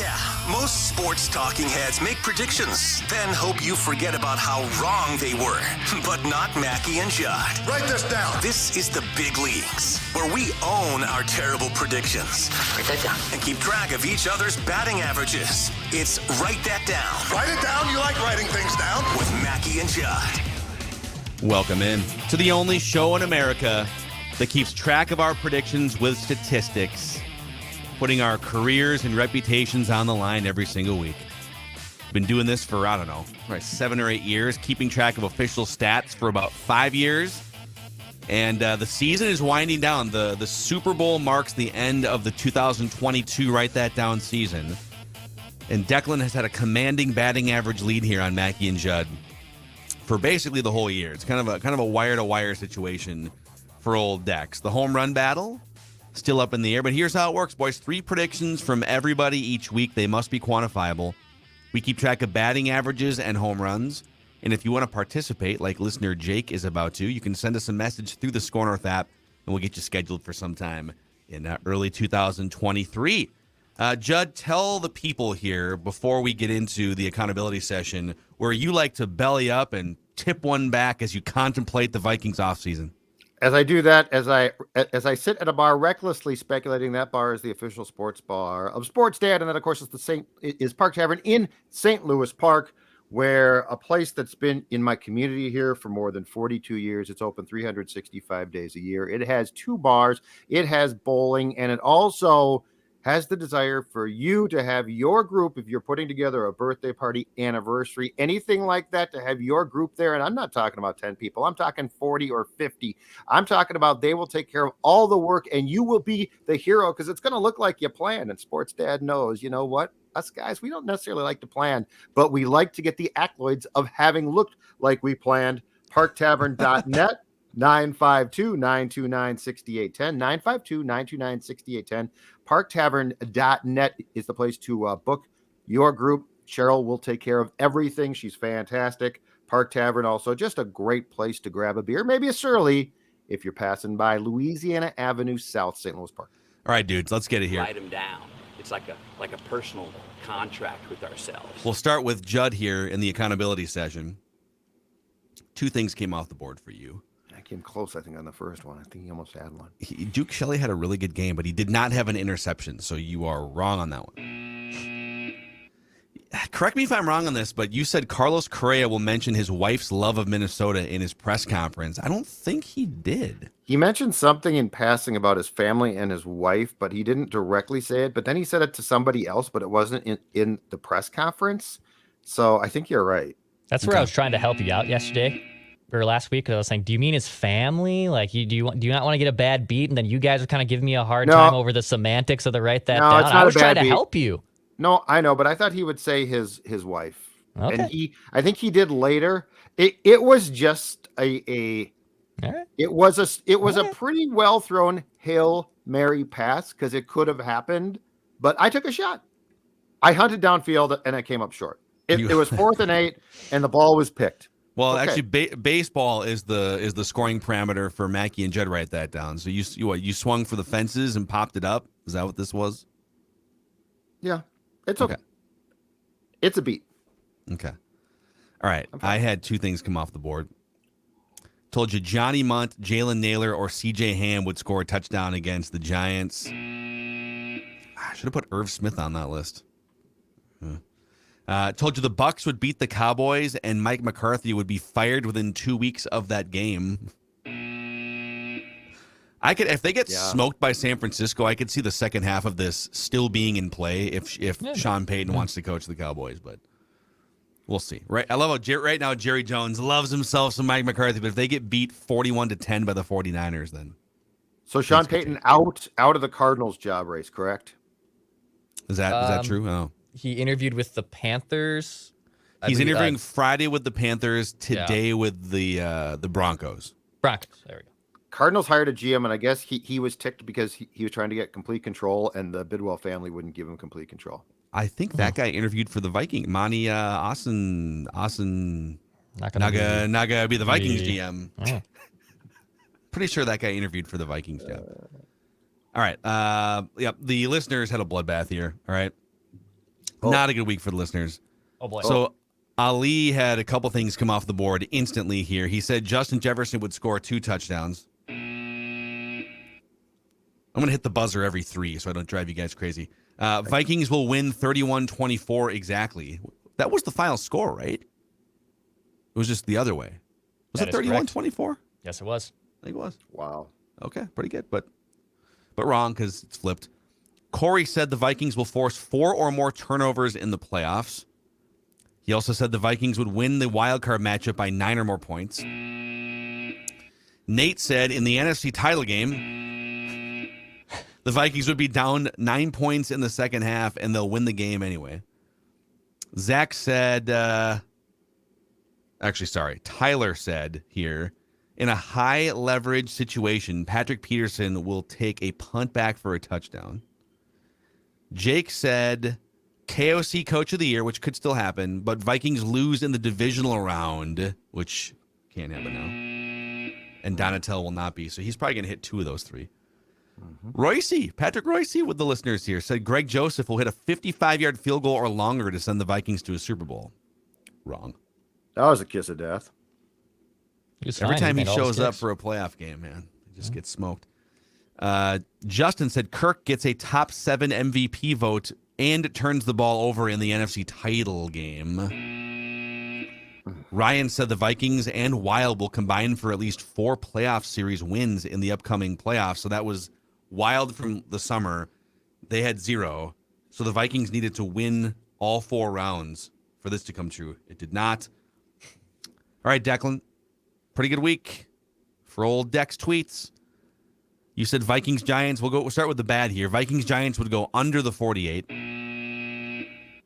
Yeah, most sports talking heads make predictions, then hope you forget about how wrong they were. But not Mackey and Judd. Write this down. This is the big leagues, where we own our terrible predictions. Write that down. And keep track of each other's batting averages. It's Write That Down. Write it down. You like writing things down. With Mackey and Judd. Welcome in to the only show in America that keeps track of our predictions with statistics, putting our careers and reputations on the line every single week. Been doing this for, 7 or 8 years, keeping track of official stats for about 5 years. And the season is winding down. The Super Bowl marks the end of the 2022 Write That Down season. And Declan has had a commanding batting average lead here on Mackey and Judd for basically the whole year. It's kind of a wire-to-wire situation for old Dex. The home run battle, still up in the air, but here's how it works, boys. 3 predictions from everybody each week. They must be quantifiable. We keep track of batting averages and home runs. And if you want to participate, like listener Jake is about to, you can send us a message through the Score North app, and we'll get you scheduled for some time in early 2023. Judd, tell the people here, before we get into the accountability session, where you like to belly up and tip one back as you contemplate the Vikings offseason. As I do that, as I sit at a bar recklessly speculating that bar is the official sports bar of Sports Dad, and that of course is Park Tavern in St. Louis Park, where a place that's been in my community here for more than 42 years. It's open 365 days a year. It has 2 bars, it has bowling, and it also has the desire for you to have your group, if you're putting together a birthday party, anniversary, anything like that, to have your group there. And I'm not talking about 10 people. I'm talking 40 or 50. I'm talking about they will take care of all the work and you will be the hero, because it's going to look like you planned. And Sports Dad knows, you know what? Us guys, we don't necessarily like to plan, but we like to get the accolades of having looked like we planned. ParkTavern.net. 952-929-6810, 952-929-6810. ParkTavern.net is the place to book your group. Cheryl will take care of everything. She's fantastic. Park Tavern also just a great place to grab a beer, maybe a surly, if you're passing by Louisiana Avenue, South St. Louis Park. All right, dudes, let's get it here. Write them down. It's like a personal contract with ourselves. We'll start with Judd here in the accountability session. 2 things came off the board for you. I came close, I think, on the first one. I think he almost had one. Duke Shelley had a really good game, but he did not have an interception, so you are wrong on that one. Correct me if I'm wrong on this, but you said Carlos Correa will mention his wife's love of Minnesota in his press conference. I don't think he did. He mentioned something in passing about his family and his wife, but he didn't directly say it. But then he said it to somebody else, but it wasn't in the press conference. So I think you're right. That's where I was trying to help you out yesterday. Or last week, I was saying, do you mean his family? Like, do you not want to get a bad beat? And then you guys are kind of giving me a hard time over the semantics of the Write That Down. It's not I was trying to help you. No, I know, but I thought he would say his wife. Okay. And I think he did later. It was just All right. it was a pretty well thrown Hail Mary pass, because it could have happened, but I took a shot. I hunted downfield and I came up short. It was 4th and 8, and the ball was picked. Well, Okay. actually, baseball is the scoring parameter for Mackey and Judd. Write that down. So you swung for the fences and popped it up. Is that what this was? Yeah, it's okay. It's a beat. Okay. All right. I had 2 things come off the board. Told you Johnny Munt, Jalen Naylor, or C.J. Ham would score a touchdown against the Giants. I should have put Irv Smith on that list. Told you the Bucs would beat the Cowboys and Mike McCarthy would be fired within 2 weeks of that game. If they get smoked by San Francisco, I could see the second half of this still being in play if Sean Payton wants to coach the Cowboys, but we'll see. Right? I love how right now Jerry Jones loves himself some Mike McCarthy, but if they get beat 41-10 by the 49ers, then so Sean Payton out of the Cardinals job race, correct? Is that true? Oh. He interviewed with the Panthers. He's interviewing Friday with the Panthers, today with the Broncos. Broncos, there we go. Cardinals hired a GM, and I guess he was ticked because he was trying to get complete control, and the Bidwell family wouldn't give him complete control. I think that guy interviewed for the Viking. Manny Austin not gonna be the Vikings GM. Oh. Pretty sure that guy interviewed for the Vikings job. All right. The listeners had a bloodbath here. All right. Not a good week for the listeners. Oh, boy. So Ali had a couple things come off the board instantly here. He said Justin Jefferson would score 2 touchdowns. I'm going to hit the buzzer every 3 so I don't drive you guys crazy. Vikings will win 31-24 exactly. That was the final score, right? It was just the other way. Was it 31-24? Yes, it was. I think it was. Wow. Okay, pretty good, but wrong because it's flipped. Corey said the Vikings will force 4 or more turnovers in the playoffs. He also said the Vikings would win the wild card matchup by 9 or more points. Nate said in the NFC title game, the Vikings would be down 9 points in the second half and they'll win the game anyway. Zach said, Tyler said here, in a high leverage situation, Patrick Peterson will take a punt back for a touchdown. Jake said KOC Coach of the Year, which could still happen, but Vikings lose in the divisional round, which can't happen now. And Donatel will not be, so he's probably going to hit 2 of those 3. Patrick Royce with the listeners here, said Greg Joseph will hit a 55-yard field goal or longer to send the Vikings to a Super Bowl. Wrong. That was a kiss of death. Every time he shows up for a playoff game, man, he just gets smoked. Justin said Kirk gets a top 7 MVP vote and turns the ball over in the NFC title game. Ryan said the Vikings and Wild will combine for at least 4 playoff series wins in the upcoming playoffs. So that was Wild from the summer. They had 0. So the Vikings needed to win all 4 rounds for this to come true. It did not. All right, Declan. Pretty good week for old Dex tweets. You said Vikings Giants. We'll start with the bad here. Vikings Giants would go under the 48.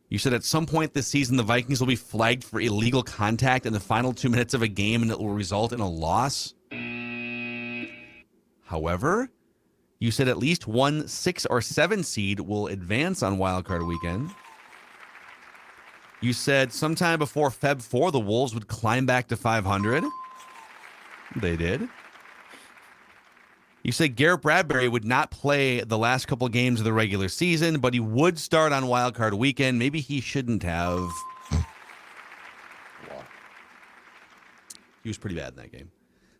You said at some point this season the Vikings will be flagged for illegal contact in the final 2 minutes of a game and it will result in a loss. However, you said at least 1 6 or 7 seed will advance on Wild Card Weekend. You said sometime before Feb 4 the Wolves would climb back to 500. They did. You said Garrett Bradbury would not play the last couple games of the regular season, but he would start on Wild Card Weekend. Maybe he shouldn't have. He was pretty bad in that game.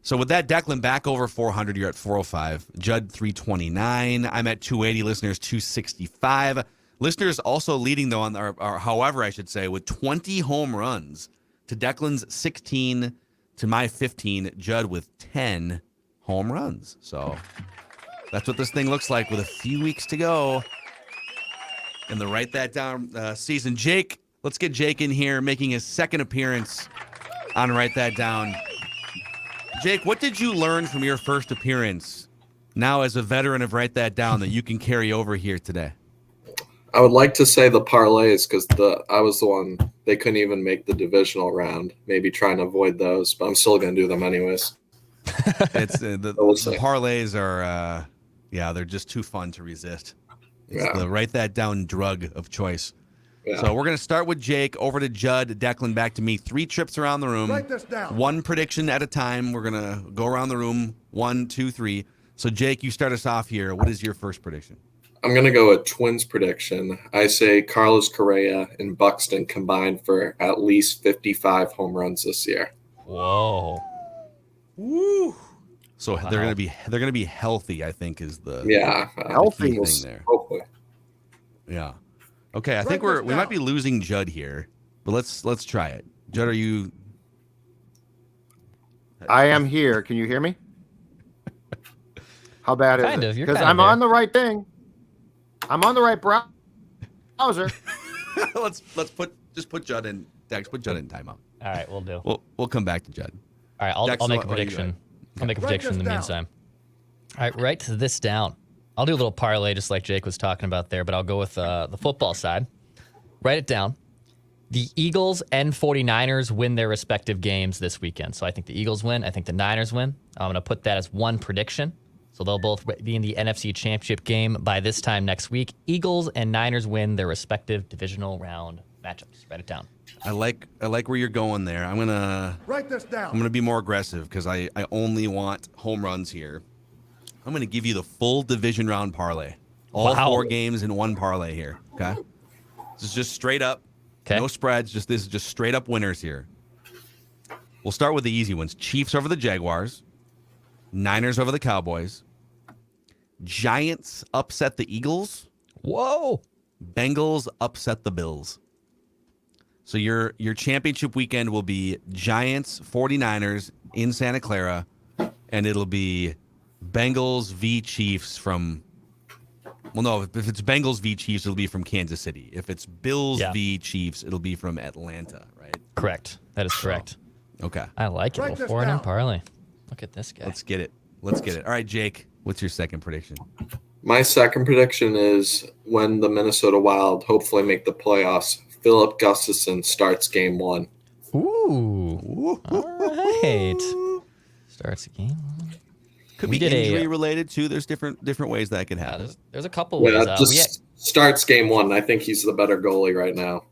So with that, Declan back over 400. You're at 405. Judd 329. I'm at 280. Listeners 265. Listeners also leading though on or however I should say with 20 home runs to Declan's 16 to my 15. Judd with 10 home runs. So that's what this thing looks like with a few weeks to go in the Write That Down season. Jake, let's get Jake in here making his second appearance on Write That Down. Jake, what did you learn from your first appearance now as a veteran of Write That Down that you can carry over here today? I would like to say the parlays because I was the one, they couldn't even make the divisional round. Maybe trying to avoid those, but I'm still going to do them anyways. It's the parlays are, they're just too fun to resist. It's the Write That Down drug of choice. Yeah. So we're going to start with Jake, over to Judd, Declan, back to me. 3 trips around the room. Write this down. 1 prediction at a time. We're going to go around the room. 1, 2, 3. So Jake, you start us off here. What is your first prediction? I'm going to go with Twins prediction. I say Carlos Correa and Buxton combined for at least 55 home runs this year. Whoa. Woo. So they're going to be healthy, I think is the healthy thing there. Hopefully. Yeah. Okay, I think we might be losing Judd here, but let's try it. Judd, are you? I am here. Can you hear me? How bad is it? Because I'm on the right thing. I'm on the right browser. let's put Judd in. Dex, put Judd in timeout. All right, we'll do. We'll come back to Judd. All right, I'll make a prediction. I'll make a prediction in the meantime. All right, write this down. I'll do a little parlay just like Jake was talking about there, but I'll go with the football side. Write it down. The Eagles and 49ers win their respective games this weekend. So I think the Eagles win. I think the Niners win. I'm going to put that as one prediction. So they'll both be in the NFC Championship game by this time next week. Eagles and Niners win their respective divisional round matchups. Write it down. I like where you're going there. I'm gonna write this down. I'm gonna be more aggressive because I only want home runs here. I'm gonna give you the full division round parlay. All 4 games in 1 parlay here. Okay. This is just straight up. Okay. No spreads. This is just straight up winners here. We'll start with the easy ones. Chiefs over the Jaguars. Niners over the Cowboys. Giants upset the Eagles. Whoa. Bengals upset the Bills. So your championship weekend will be Giants 49ers in Santa Clara, and it'll be Bengals v Chiefs from if it's Bengals v Chiefs, it'll be from Kansas City. If it's Bills v Chiefs, it'll be from Atlanta, right? Correct. That is correct. Okay. I like it. Write Little this four-and-in down. parlay. Look at this guy. Let's get it. All right, Jake, what's your second prediction? My second prediction is when the Minnesota Wild hopefully make the playoffs, Philip Gustafson starts game 1. Ooh. All right. Starts again. Could We be did injury related too. There's different ways that could happen. There's a couple ways. Yeah, just starts game 1. I think he's the better goalie right now.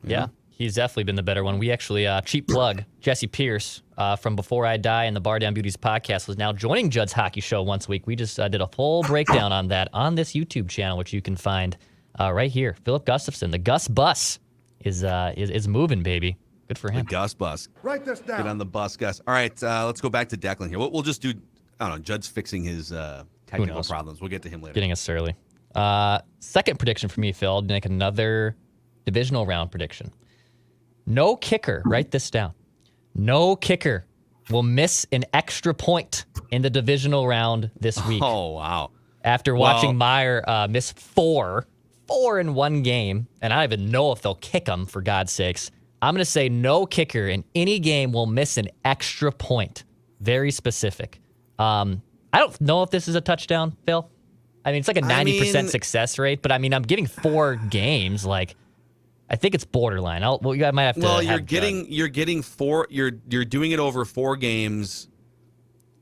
Yeah, he's definitely been the better one. We actually, cheap plug, Jesse Pierce from Before I Die and the Bar Down Beauties podcast was now joining Judd's hockey show once a week. We just did a full breakdown on that on this YouTube channel, which you can find right here. Philip Gustafson, the Gus Bus is moving, baby. Good for him. The Gus bus. Write this down. Get on the bus, Gus. All right, let's go back to Declan here. We'll just do, I don't know, Judd's fixing his technical knows? problems. We'll get to him later. Getting us early. Second prediction for me, Phil, to make another divisional round prediction. No kicker, write this down. No kicker will miss an extra point in the divisional round this week. Oh, wow. After watching Meyer miss four in one game, and I don't even know if they'll kick him, for God's sakes. I'm going to say no kicker in any game will miss an extra point. Very specific. I don't know if this is a touchdown, Phil. I mean, it's like a 90% success rate, but I mean, I'm giving 4 games. Like, I think it's borderline. You guys might have to. Well, you're getting 4. You're doing it over 4 games,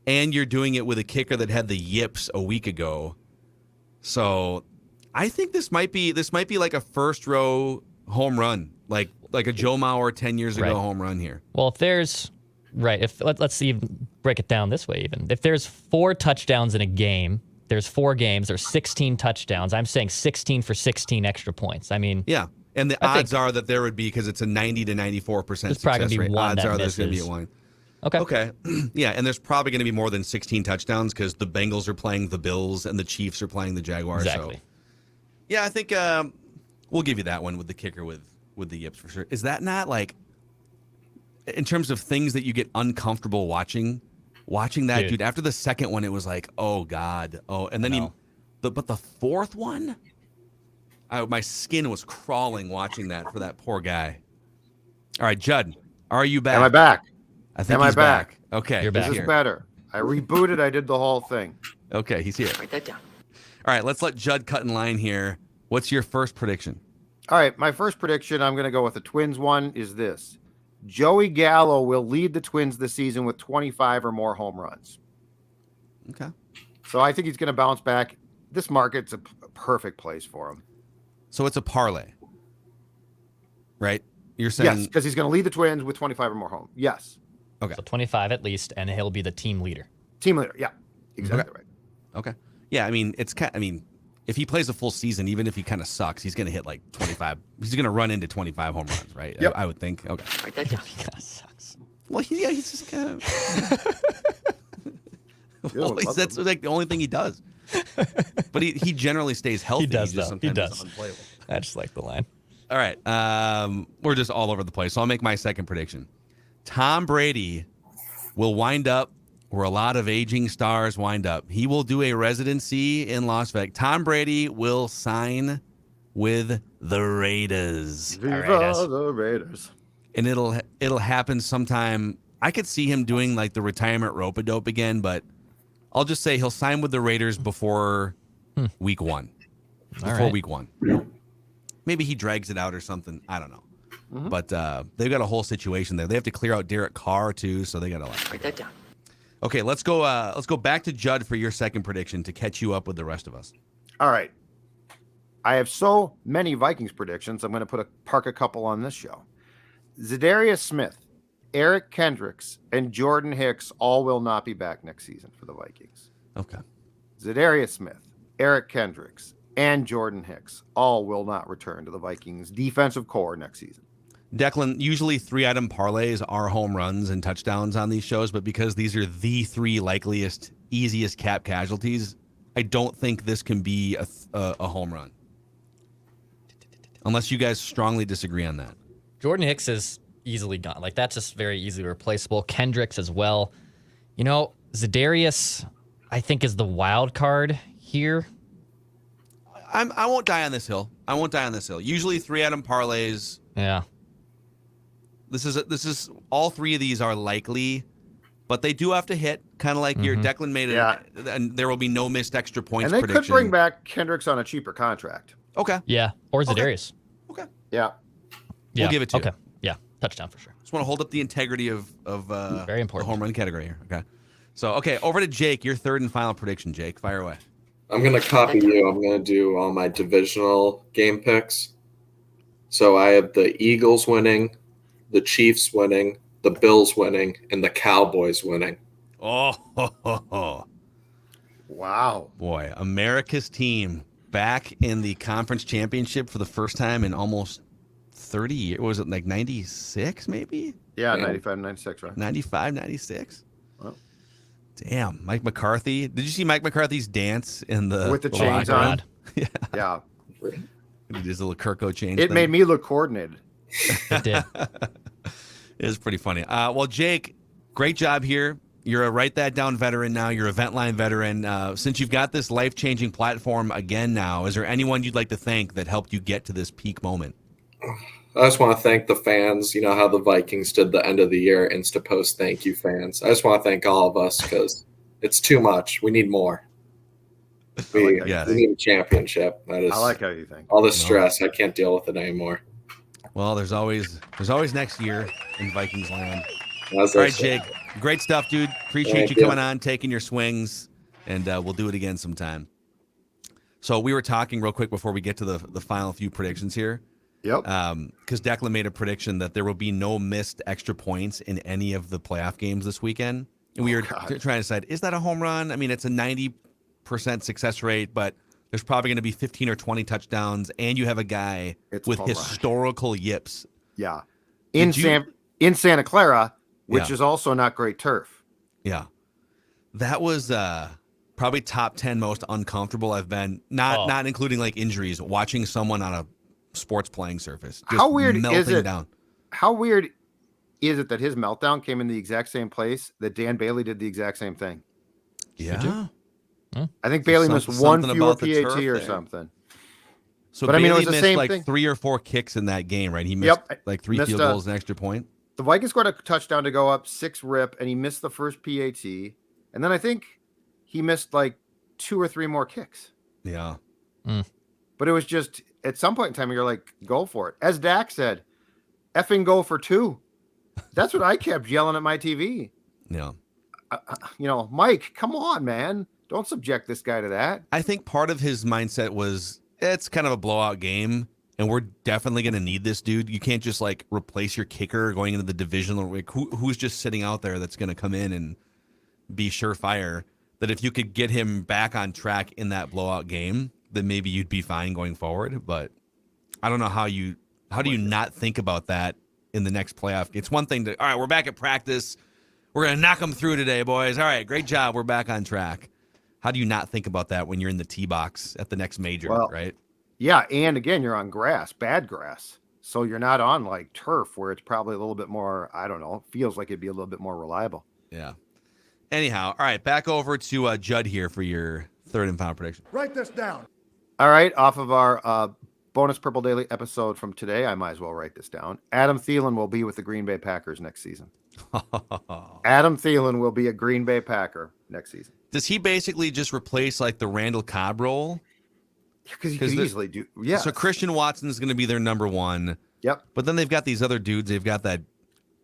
and you're doing it with a kicker that had the yips a week ago. So, I think this might be like a first row home run, like a Joe Mauer 10 years ago home run here. Well, if there's let's see, break it down this way. Even if there's 4 touchdowns in a game, there's 4 games. There's 16 touchdowns. I'm saying 16 for 16 extra points. I mean, yeah. And the odds are that there would be, because it's a 90 to 94% success rate. Odds are there's going to be a one. Okay. Yeah, and there's probably going to be more than 16 touchdowns because the Bengals are playing the Bills and the Chiefs are playing the Jaguars. Exactly. So, yeah, I think we'll give you that one with the kicker with the yips for sure. Is that not like, in terms of things that you get uncomfortable watching that dude? After the second one, it was like, oh God, and then but the fourth one. My skin was crawling watching that for that poor guy. All right, Judd, are you back? Am I back? I think Am he's I back? Okay, You're back. This is better. I rebooted. I did the whole thing. Okay, he's here. Write that down. All right, let's let Judd cut in line here. What's your first prediction? All right, my first prediction, I'm going to go with the Twins one, is this. Joey Gallo will lead the Twins this season with 25 or more home runs. Okay. So I think he's going to bounce back. This market's a perfect place for him. So it's a parlay, right? You're saying Yes, because he's going to lead the Twins with 25 or more home. Yes. Okay. So 25 at least, and he'll be the team leader. Team leader. Yeah, exactly right. Okay. Yeah, I mean, if he plays a full season, even if he kind of sucks, he's going to hit like 25. He's going to run into 25 home runs, right? Yep. I would think. Okay. Write that down. He kind of sucks. Well, he's just kind of. Well, that's like the only thing he does. But he generally stays healthy. He does, just though. He sometimes does. is unplayable. I just like the line. All right. We're just all over the place. So I'll make my second prediction. Tom Brady will wind up where a lot of aging stars wind up. He will do a residency in Las Vegas. Tom Brady will sign with the Raiders. Viva the Raiders. And it'll happen sometime. I could see him doing like the retirement rope-a-dope again, but I'll just say he'll sign with the Raiders before week 1. Week 1. Maybe he drags it out or something. I don't know. Mm-hmm. But they've got a whole situation there. They have to clear out Derek Carr too, so they got to Write that down. Okay, let's go back to Judd for your second prediction to catch you up with the rest of us. All right. I have so many Vikings predictions. I'm going to park a couple on this show. Zadarius Smith, Eric Kendricks, and Jordan Hicks all will not be back next season for the Vikings. Okay. Zadarius Smith, Eric Kendricks, and Jordan Hicks all will not return to the Vikings defensive core next season. Declan, usually 3-item parlays are home runs and touchdowns on these shows, but because these are the 3 likeliest, easiest cap casualties, I don't think this can be a home run. Unless you guys strongly disagree on that. Jordan Hicks is easily gone. Like, that's just very easily replaceable. Kendricks as well. You know, Za'Darius, I think, is the wild card here. I won't die on this hill. Usually 3-item parlays. Yeah. This is all 3 of these are likely, but they do have to hit. Kind of like your Declan made it, and there will be no missed extra points. And they prediction. could bring back Kendricks on a cheaper contract. Okay. Yeah. Or Za'Darius. Okay. Yeah. Yeah. We'll give it to you. Okay. Yeah. Touchdown for sure. Just want to hold up the integrity of very important the home run category here. Okay. So over to Jake. Your third and final prediction, Jake. Fire away. I'm going to copy you. I'm going to do all my divisional game picks. So I have the Eagles winning, the Chiefs winning, the Bills winning, and the Cowboys winning. Oh, Wow. boy. America's team back in the conference championship for the first time in almost 30 years. Was it like 96 maybe? Yeah, Yeah. 95, 96, right? 95, 96? Well. Damn. Mike McCarthy. Did you see Mike McCarthy's dance in the With the the chains locker on? room? Yeah. Yeah. He did his little Kirko change It thing. made me look coordinated. It did. It was pretty funny. Well, Jake, great job here. You're a Write That Down veteran now. You're a Vent Line veteran. Since you've got this life-changing platform again now, is there anyone you'd like to thank that helped you get to this peak moment? I just want to thank the fans. You know how the Vikings did the end of the year Insta-post thank you fans. I just want to thank all of us because it's too much. We need more. We need a championship. That is, I like how you think. all this stress. I can't deal with it anymore. Well, there's always next year in Vikings land. As All I right, said. Jake. Great stuff, dude. Appreciate Thank you you. coming on, taking your swings, and we'll do it again sometime. So we were talking real quick before we get to the final few predictions here. Yep. Because Declan made a prediction that there will be no missed extra points in any of the playoff games this weekend. And we were trying to decide, is that a home run? I mean, it's a 90% success rate, but there's probably going to be 15 or 20 touchdowns, and you have a guy It's with home run. historical yips. Yeah. Did In Santa Clara, which Yeah. is also not great turf. Yeah. That was probably top 10 most uncomfortable I've been, not including like injuries, watching someone on a sports playing surface. Just How weird is melting it? down. How weird is it that his meltdown came in the exact same place that Dan Bailey did the exact same thing? Yeah. I think Bailey missed one something fewer about the PAT turf or there. something. So But I mean, it Bailey was the missed same like thing. 3 or 4 kicks in that game, right? He missed like 3 Missed field goals, an extra point. The Vikings scored a touchdown to go up 6 rip, and he missed the first PAT. And then I think he missed like 2 or 3 more kicks. Yeah. But it was just, at some point in time, you're like, go for it. As Dak said, effing go for 2. That's what I kept yelling at my TV. Yeah. Mike, come on, man. Don't subject this guy to that. I think part of his mindset was it's kind of a blowout game, and we're definitely going to need this dude. You can't just like replace your kicker going into the divisional. Like, who's just sitting out there that's going to come in and be surefire? That if you could get him back on track in that blowout game, then maybe you'd be fine going forward. But I don't know how do you not think about that in the next playoff? It's one thing to, all right, we're back at practice. We're going to knock them through today, boys. All right, great job. We're back on track. How do you not think about that when you're in the tee box at the next major, right? Yeah, and again, you're on grass, bad grass. So you're not on like turf where it's probably a little bit more, I don't know, feels like it'd be a little bit more reliable. Yeah. Anyhow, all right, back over to Judd here for your third and final prediction. Write this down. All right, off of our bonus Purple Daily episode from today, I might as well write this down. Adam Thielen will be with the Green Bay Packers next season. Adam Thielen will be a Green Bay Packer next season. Does he basically just replace like the Randall Cobb role? Because he could easily do, yeah. So Christian Watson is going to be their number 1. Yep. But then they've got these other dudes. They've got that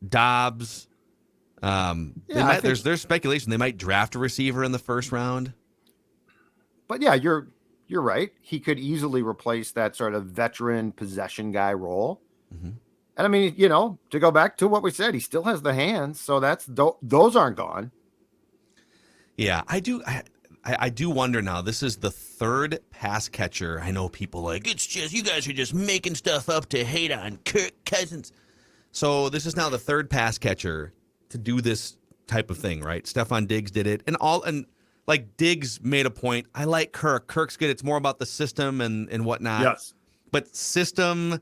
Dobbs. There's speculation they might draft a receiver in the first round. But yeah, you're right. He could easily replace that sort of veteran possession guy role. Mm-hmm. And I mean, to go back to what we said, he still has the hands, so those aren't gone. Yeah, I I do wonder now. This is the third pass catcher. I know people like, it's just, you guys are just making stuff up to hate on Kirk Cousins. So this is now the third pass catcher to do this type of thing, right? Stephon Diggs did it. And like Diggs made a point. I like Kirk. Kirk's good. It's more about the system and whatnot. Yes. But system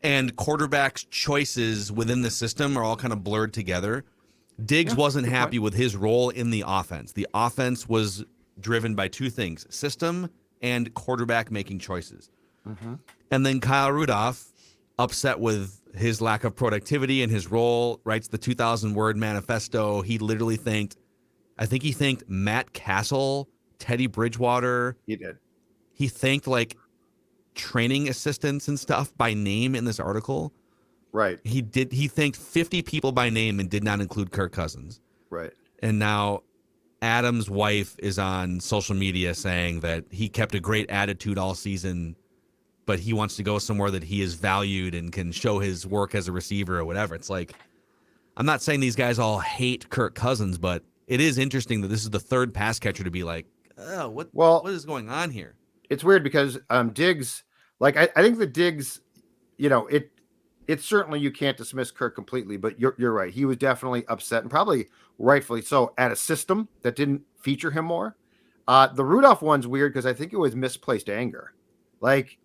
and quarterback's choices within the system are all kind of blurred together. Diggs wasn't happy with his role in the offense. The offense was driven by two things, system and quarterback making choices. Mm-hmm. And then Kyle Rudolph, upset with his lack of productivity in his role, writes the 2,000-word manifesto. He literally thanked Matt Castle, Teddy Bridgewater. He did. He thanked like training assistants and stuff by name in this article. Right. He thanked 50 people by name and did not include Kirk Cousins. Right. And now Adam's wife is on social media saying that he kept a great attitude all season, but he wants to go somewhere that he is valued and can show his work as a receiver or whatever. It's like, I'm not saying these guys all hate Kirk Cousins, but it is interesting that this is the third pass catcher to be like, oh, what is going on here? It's weird because Diggs, like I think the Diggs, it's certainly you can't dismiss Kirk completely, but you're right. He was definitely upset and probably rightfully so at a system that didn't feature him more. The Rudolph one's weird because I think it was misplaced anger. Like,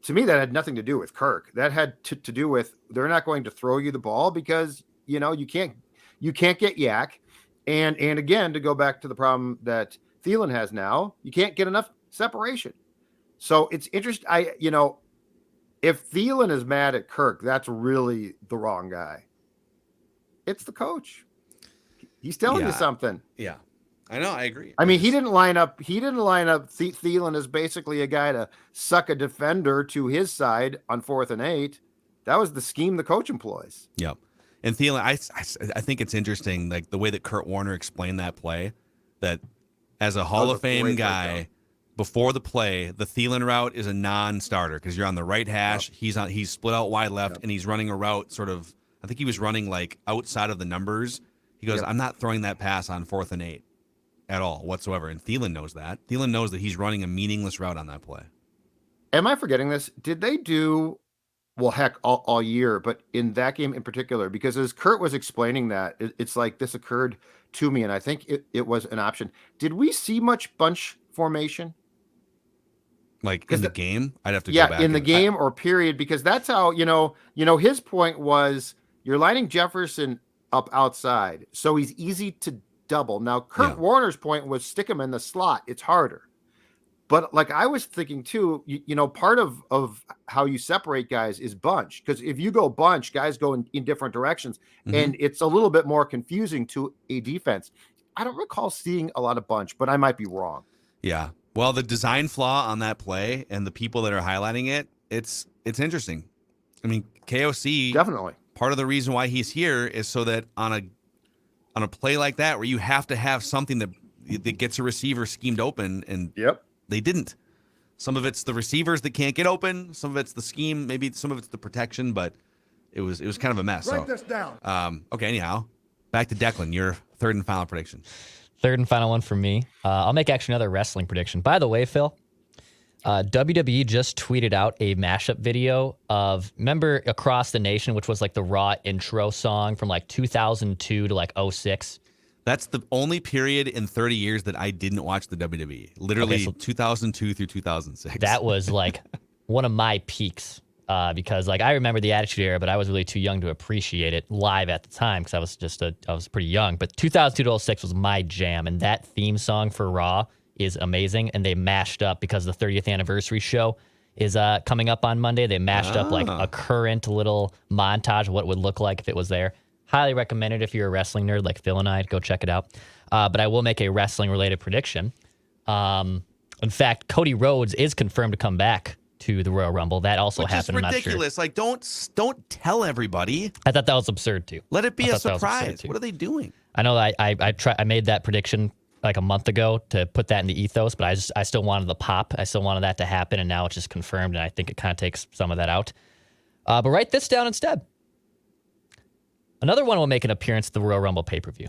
to me, that had nothing to do with Kirk. That had to do with they're not going to throw you the ball because you can't get yak. And again, to go back to the problem that Thielen has now, you can't get enough separation. So it's interesting. If Thielen is mad at Kirk, that's really the wrong guy. It's the coach. He's telling you something. Yeah, I know. I agree. I mean, he didn't line up Thielen as basically a guy to suck a defender to his side on 4th and 8. That was the scheme the coach employs. Yep. And Thielen, I think it's interesting, like the way that Kurt Warner explained that play, that as a Hall of Fame guy, before the play, the Thielen route is a non-starter because you're on the right hash. Yep. He's split out wide left, and he's running a route sort of, I think he was running like outside of the numbers. He goes, I'm not throwing that pass on 4th and 8 at all whatsoever. And Thielen knows that. Thielen knows that he's running a meaningless route on that play. Am I forgetting this? Did they do, well, heck, all year, but in that game in particular, because as Kurt was explaining that, it's like this occurred to me, and I think it was an option. Did we see much bunch formation? Like in the game? I'd have to go back. Yeah, in the game or period, because that's how, his point was you're lining Jefferson up outside, so he's easy to double. Now, Kurt Warner's point was stick him in the slot. It's harder. But like I was thinking too, part of how you separate guys is bunch. Because if you go bunch, guys go in different directions. Mm-hmm. And it's a little bit more confusing to a defense. I don't recall seeing a lot of bunch, but I might be wrong. Yeah. Well, the design flaw on that play and the people that are highlighting it, it's interesting. I mean, KOC definitely part of the reason why he's here is so that on a play like that where you have to have something that gets a receiver schemed open, and they didn't. Some of it's the receivers that can't get open, some of it's the scheme, maybe some of it's the protection, but it was kind of a mess. Write this down. Okay, anyhow, back to Declan, your third and final prediction. Third and final one for me. I'll make actually another wrestling prediction. By the way, Phil, WWE just tweeted out a mashup video of, remember Across the Nation, which was like the Raw intro song from like 2002 to like 06. That's the only period in 30 years that I didn't watch the WWE. Literally 2002 through 2006. That was like one of my peaks because like I remember the Attitude Era, but I was really too young to appreciate it live at the time because I was pretty young. But 2002 to 06 was my jam, and that theme song for Raw is amazing. And they mashed up because the 30th anniversary show is coming up on Monday. They mashed up like a current little montage of what it would look like if it was there. Highly recommend it if you're a wrestling nerd like Phil and I. Go check it out. But I will make a wrestling-related prediction. In fact, Cody Rhodes is confirmed to come back to the Royal Rumble. That also happened. Which is ridiculous. Like, don't tell everybody. I thought that was absurd too. Let it be a surprise. What are they doing? I know that I made that prediction like a month ago to put that in the ethos, but I still wanted the pop. I still wanted that to happen, and now it's just confirmed, and I think it kind of takes some of that out. But write this down instead. Another one will make an appearance at the Royal Rumble pay-per-view.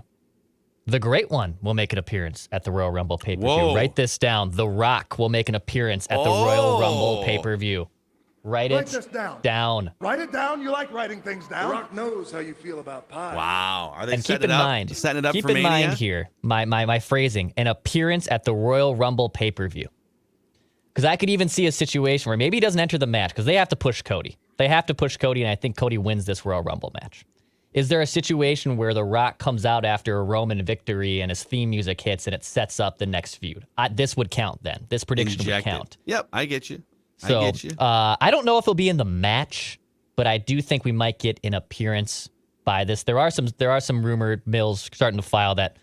The Great One will make an appearance at the Royal Rumble pay-per-view. Whoa. Write this down. The Rock will make an appearance at the Royal Rumble pay-per-view. Write this it down. Write it down. You like writing things down. The Rock knows how you feel about pie. Wow. Are they And setting keep in it up? mind, Setting it up keep for in Mania? mind here, my phrasing, an appearance at the Royal Rumble pay-per-view. Because I could even see a situation where maybe he doesn't enter the match because they have to push Cody. They have to push Cody, and I think Cody wins this Royal Rumble match. Is there a situation where The Rock comes out after a Roman victory and his theme music hits and it sets up the next feud? This would count then. This prediction would count. Yep, I get you. So, I get you. I don't know if he'll be in the match, but I do think we might get an appearance by this. There are some rumored mills starting to file that,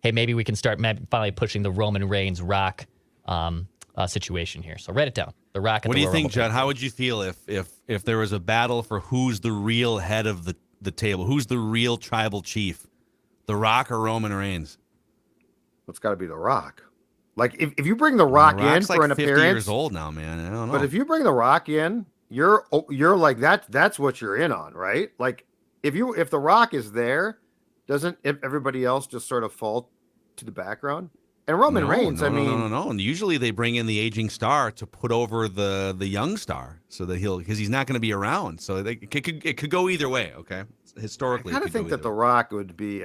hey, maybe we can start finally pushing the Roman Reigns Rock situation here. So write it down. The Rock. What do you think, Judd? How would you feel if there was a battle for who's the real head of the table? Who's the real tribal chief? The Rock or Roman Reigns? It's got to be The Rock. Like if you bring The Rock in for like an 50 appearance, years old now, man. I don't know. but if you bring The Rock in, you're like that's what you're in on, right? Like if The Rock is there, doesn't everybody else just sort of fall to the background? And Roman Reigns, no. And usually they bring in the aging star to put over the young star, so that because he's not going to be around. So it could go either way. Okay, historically, I kind of think that The Rock would be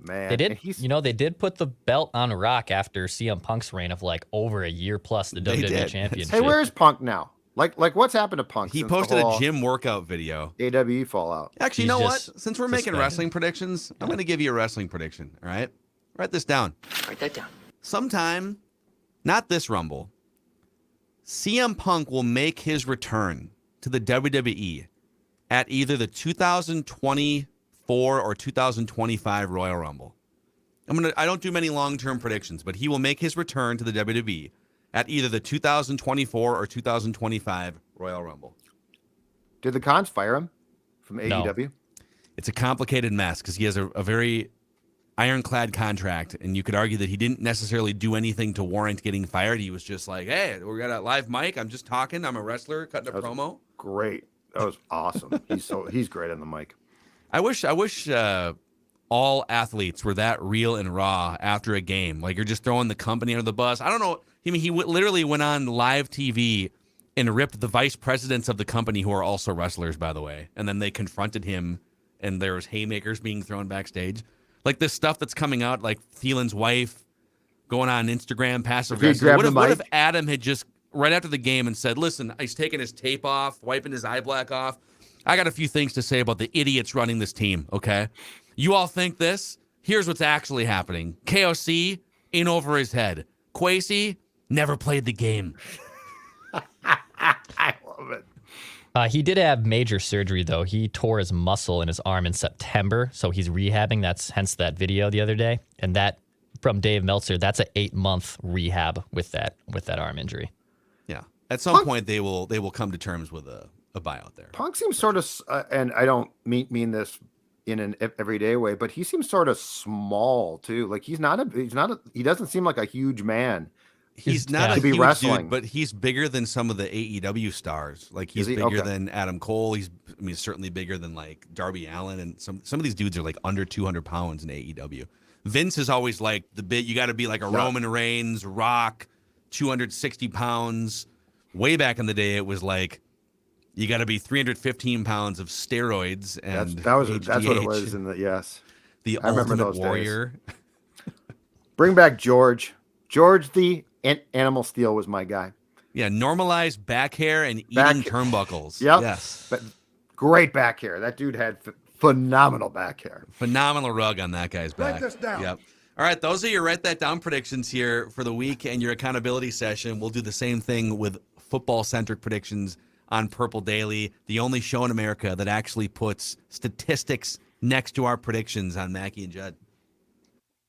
man. They did. They did put the belt on Rock after CM Punk's reign of like over a year plus the WWE Championship. Hey, where's Punk now? Like what's happened to Punk? He posted a gym workout video. AWE fallout. Actually, you know what? Since we're making wrestling predictions, I'm going to give you a wrestling prediction. All right, write this down. Write that down. Sometime, not this Rumble, CM Punk will make his return to the WWE at either the 2024 or 2025 Royal Rumble. I don't do many long-term predictions, but he will make his return to the WWE at either the 2024 or 2025 Royal Rumble. Did the Cons fire him from AEW? No. It's a complicated mess because he has a very ironclad contract, and you could argue that he didn't necessarily do anything to warrant getting fired. He was just like, hey, we got a live mic. I'm just talking. I'm a wrestler cutting a promo. Great. That was awesome. He's great on the mic. I wish all athletes were that real and raw after a game. Like you're just throwing the company under the bus. I don't know. I mean, he literally went on live TV and ripped the vice presidents of the company, who are also wrestlers, by the way. And then they confronted him, and there was haymakers being thrown backstage. Like this stuff that's coming out, like Thielen's wife going on Instagram, passive aggressive. What if Adam had just right after the game and said, listen, he's taking his tape off, wiping his eye black off. I got a few things to say about the idiots running this team, okay? You all think this? Here's what's actually happening. KOC, in over his head. Kwesi, never played the game. I love it. He did have major surgery, though. He tore his muscle in his arm in September, so he's rehabbing. That's hence that video the other day. And that, from Dave Meltzer, that's an 8-month rehab with that arm injury. Yeah. At some point, they will come to terms with a buyout there. Punk seems sort of, and I don't mean this in an everyday way, but he seems sort of small too. Like he doesn't seem like a huge man. He's not to a be huge wrestling, dude, but he's bigger than some of the AEW stars. Like he's bigger than Adam Cole. He's certainly bigger than like Darby Allin, and some of these dudes are like under 200 pounds in AEW. Vince is always like the bit. You got to be like a Roman Reigns, Rock, 260 pounds. Way back in the day, it was like you got to be 315 pounds of steroids, and that's what it was in the the I remember Ultimate those Warrior. Bring back George the Animal Steel was my guy. Yeah, normalize back hair and eating turnbuckles. Yep. Yes. But great back hair. That dude had phenomenal back hair. Phenomenal rug on that guy's back. Write this down. Yep. All right, those are your write that down predictions here for the week and your accountability session. We'll do the same thing with football-centric predictions on Purple Daily, the only show in America that actually puts statistics next to our predictions on Mackey and Judd.